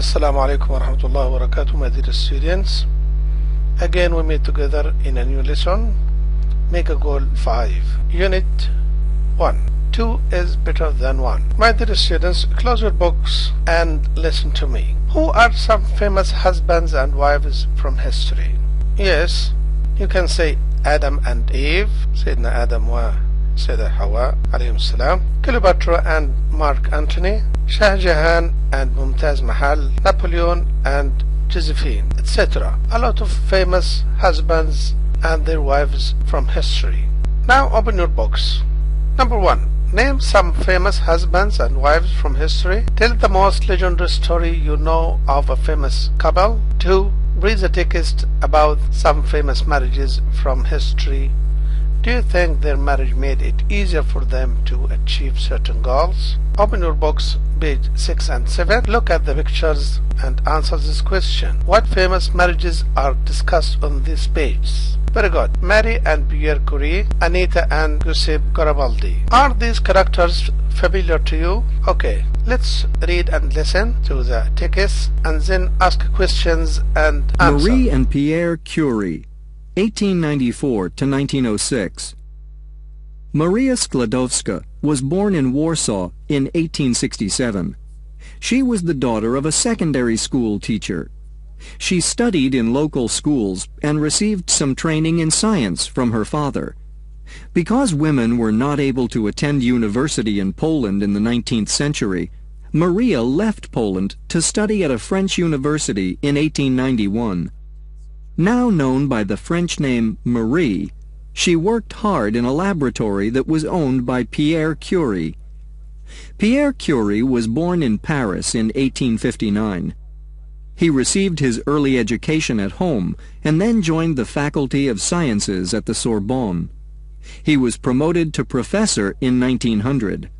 Assalamu alaikum wa rahmatullahi wa barakatuh, my dear students. Again we meet together in a new lesson. Make a goal 5. Unit 1. 2 is better than 1. My dear students, close your books and listen to me. Who are some famous husbands and wives from history? Yes, you can say Adam and Eve, Sayyidina Adam wa Sayyida Hawa alayhim salam, Cleopatra and Mark Antony, Shah Jahan and Mumtaz Mahal, Napoleon and Josephine, etc. A lot of famous husbands and their wives from history. Now open your books. Number 1. Name some famous husbands and wives from history. Tell the most legendary story you know of a famous couple. 2. Read the text about some famous marriages from history. Do you think their marriage made it easier for them to achieve certain goals? Open your books, page 6 and 7. Look at the pictures and answer this question. What famous marriages are discussed on these pages? Very good. Marie and Pierre Curie, Anita and Giuseppe Garibaldi. Are these characters familiar to you? Okay, let's read and listen to the text and then ask questions and answer. Marie and Pierre Curie, 1894 to 1906. Maria Skłodowska was born in Warsaw in 1867. She was the daughter of a secondary school teacher. She studied in local schools and received some training in science from her father. Because women were not able to attend university in Poland in the 19th century, Maria left Poland to study at a French university in 1891. Now known by the French name Marie, she worked hard in a laboratory that was owned by Pierre Curie. Pierre Curie was born in Paris in 1859. He received his early education at home and then joined the Faculty of Sciences at the Sorbonne. He was promoted to professor in 1900.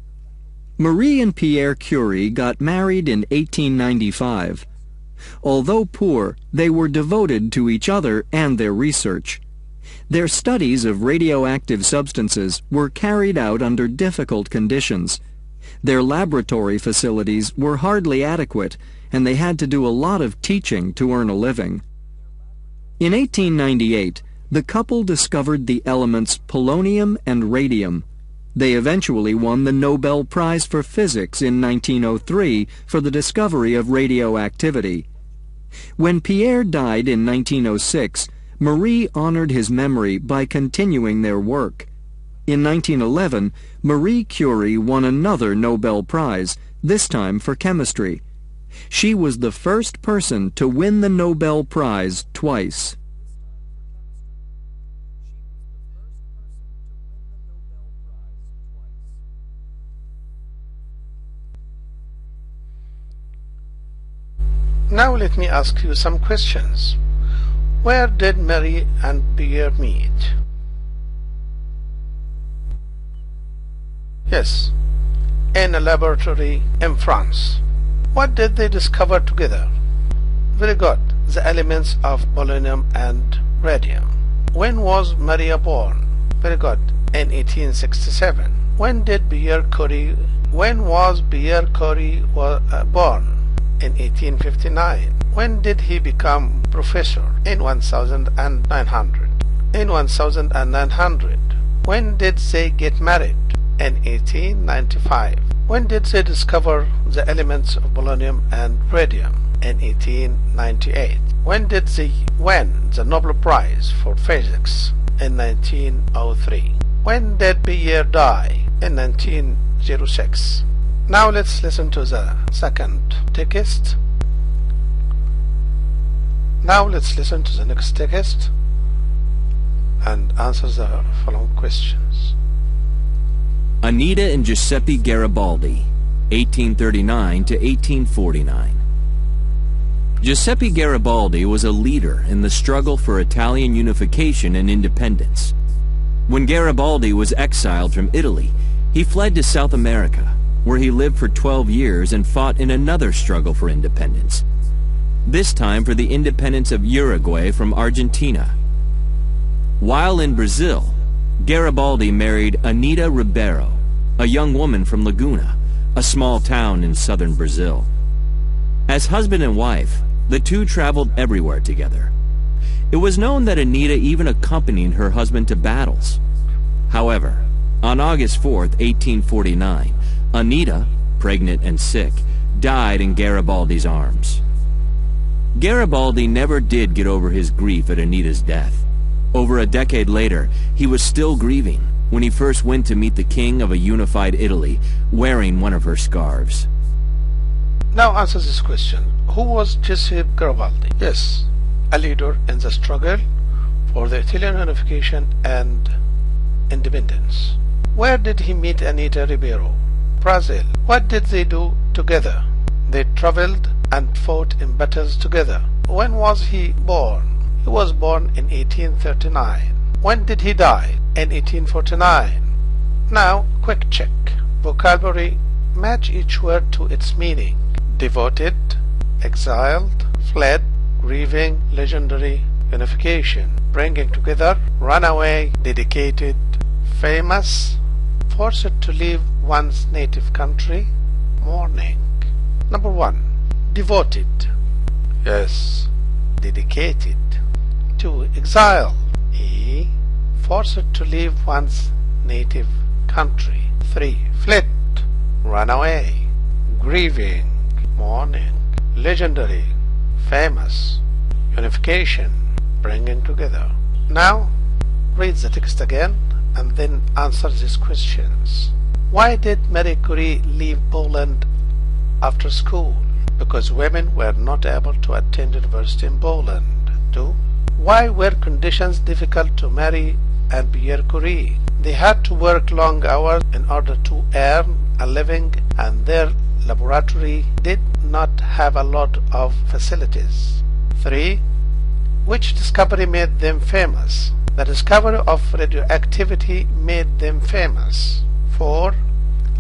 Marie and Pierre Curie got married in 1895. Although poor, they were devoted to each other and their research. Their studies of radioactive substances were carried out under difficult conditions. Their laboratory facilities were hardly adequate, and they had to do a lot of teaching to earn a living. In 1898, the couple discovered the elements polonium and radium. They eventually won the Nobel Prize for Physics in 1903 for the discovery of radioactivity. When Pierre died in 1906, Marie honored his memory by continuing their work. In 1911, Marie Curie won another Nobel Prize, this time for chemistry. She was the first person to win the Nobel Prize twice. Now let me ask you some questions. Where did Marie and Pierre meet? Yes, in a laboratory in France. What did they discover together? Very good, the elements of polonium and radium. When was Maria born? Very good, in 1867. When was Pierre Curie born? In 1859. When did he become professor? In 1900. In 1900. When did they get married? In 1895. When did they discover the elements of polonium and radium? In 1898. When did they win the Nobel Prize for Physics? In 1903. When did Pierre die? In 1906. Now let's listen to the second text. Now let's listen to the next text and answer the following questions. Anita and Giuseppe Garibaldi, 1839 to 1849. Giuseppe Garibaldi was a leader in the struggle for Italian unification and independence. When Garibaldi was exiled from Italy, he fled to South America, where he lived for 12 years and fought in another struggle for independence, this time for the independence of Uruguay from Argentina. While in Brazil, Garibaldi married Anita Ribeiro, a young woman from Laguna, a small town in southern Brazil. As husband and wife, the two traveled everywhere together. It was known that Anita even accompanied her husband to battles. However, on August 4th, 1849, Anita, pregnant and sick, died in Garibaldi's arms. Garibaldi never did get over his grief at Anita's death. Over a decade later, he was still grieving when he first went to meet the king of a unified Italy, wearing one of her scarves. Now answer this question. Who was Giuseppe Garibaldi? Yes, a leader in the struggle for the Italian unification and independence. Where did he meet Anita Ribeiro? Brazil. What did they do together? They traveled and fought in battles together. When was he born? He was born in 1839. When did he die? In 1849. Now, quick check. Vocabulary. Match each word to its meaning. Devoted, exiled, fled, grieving, legendary, unification, bringing together, runaway, dedicated, famous, forced to leave one's native country, mourning. Number 1. Devoted. Yes. Dedicated. 2. Exile. E. Forced to leave one's native country. 3. Fled. Run away. Grieving. Mourning. Legendary. Famous. Unification. Bringing together. Now, read the text again and then answer these questions. Why did Marie Curie leave Poland after school? Because women were not able to attend university in Poland. 2. Why were conditions difficult to Marie and Pierre Curie? They had to work long hours in order to earn a living, and their laboratory did not have a lot of facilities. 3. Which discovery made them famous? The discovery of radioactivity made them famous. 4.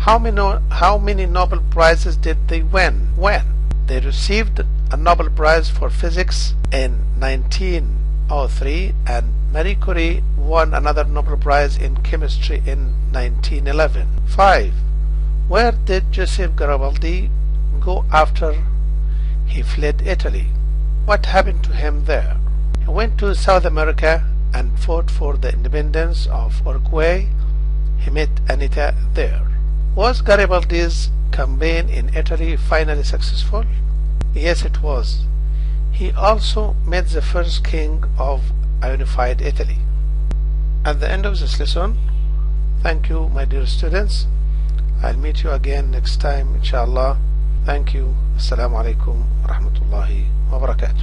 How many Nobel Prizes did they win? When? They received a Nobel Prize for Physics in 1903, and Marie Curie won another Nobel Prize in Chemistry in 1911. 5. Where did Giuseppe Garibaldi go after he fled Italy? What happened to him there? He went to South America and fought for the independence of Uruguay. He met Anita there. Was Garibaldi's campaign in Italy finally successful? Yes, it was. He also met the first king of a unified Italy. At the end of this lesson, thank you, my dear students. I'll meet you again next time, inshallah. Thank you. Assalamu alaikum wa rahmatullahi wa barakatuh.